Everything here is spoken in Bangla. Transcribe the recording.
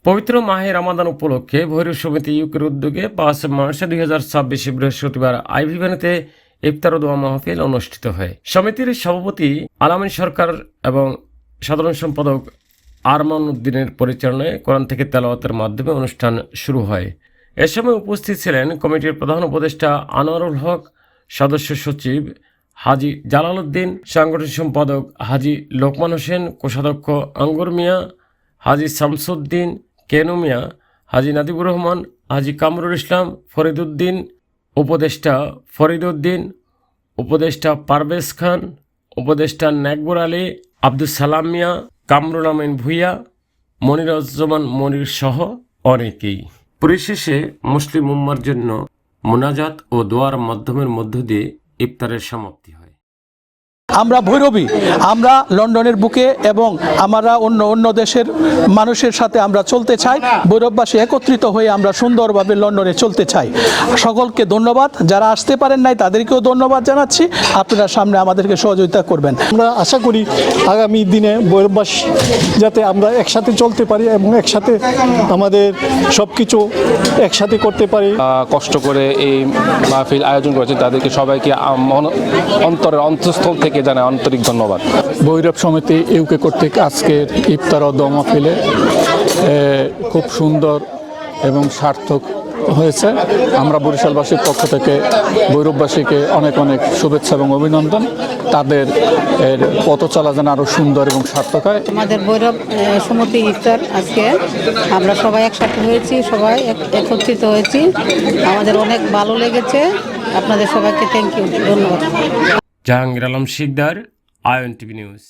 পবিত্র মাহে রমাদান উপলক্ষে ভৈরব সমিতি ইউকের উদ্যোগে 5 মার্চ 2026 বৃহস্পতিবার আইভি ভ্যানিতে ইফতার ও দোয়া মাহফিল অনুষ্ঠিত হয়। সমিতির সভাপতি আলামিন সরকার এবং সাধারণ সম্পাদক আরমান উদ্দিনের পরিচালনায় কোরআন থেকে তেলাওয়াতের মাধ্যমে অনুষ্ঠান শুরু হয়। এ সময় উপস্থিত ছিলেন কমিটির প্রধান উপদেষ্টা আনোয়ারুল হক, সদস্য সচিব হাজি জালাল উদ্দিন, সাংগঠনিক সম্পাদক হাজি লোকমান হোসেন, কোষাধ্যক্ষ আঙ্গুর মিয়া, হাজি শামসুদ্দিন কেনু মিয়া, হাজি নাদিবুর রহমান, হাজি কামরুল ইসলাম, ফরিদুদ্দিন, উপদেষ্টা ফরিদুদ্দিন, উপদেষ্টা পারভেজ খান, উপদেষ্টা নেকবর আলী, আব্দুল সালাম মিয়া, কামরুল আমিন ভুইয়া, মনিরুজ্জামান মনির সহ অনেকেই। পরিশেষে মুসলিম উম্মার জন্য মোনাজাত ও দোয়ার মাধ্যমের মধ্য দিয়ে ইফতারের সমাপ্তি হয়। আমরা ভৈরবী, আমরা লন্ডনের বুকে এবং আমরা অন্য দেশের মানুষের সাথে আমরা চলতে চাই। ভৈরববাসী একত্রিত হয়ে আমরা সুন্দরভাবে লন্ডনে চলতে চাই। সকলকে ধন্যবাদ, যারা আসতে পারেন নাই তাদেরকেও ধন্যবাদ জানাচ্ছি। আপনারা সামনে আমাদেরকে সহযোগিতা করবেন। আমরা আশা করি আগামী দিনে ভৈরববাসী যাতে আমরা একসাথে চলতে পারি এবং একসাথে আমাদের সব কিছু একসাথে করতে পারি। কষ্ট করে এই মাহফিল আয়োজন করেছে তাদেরকে সবাইকে অন্তরের অন্তঃস্থল থেকে জানাই আন্তরিক ধন্যবাদ। ভৈরব সমিতি ইউকে কর্তৃক আজকের ইফতার ও দোয়া মাহফিলে খুব সুন্দর এবং সার্থক হয়েছে। আমরা বরিশালবাসীর পক্ষ থেকে ভৈরববাসীকে অনেক অনেক শুভেচ্ছা এবং অভিনন্দন। তাদের পথ চলা যেন আরও সুন্দর এবং সার্থক হয়। আমাদের ভৈরব সমিতি ইফতার আজকে আমরা সবাই একসাথে হয়েছি, সবাই একত্রিত হয়েছি, আমাদের অনেক ভালো লেগেছে। আপনাদের সবাইকে থ্যাংক ইউ, ধন্যবাদ। Jahangir Alam Sikdar, Ayan TV news.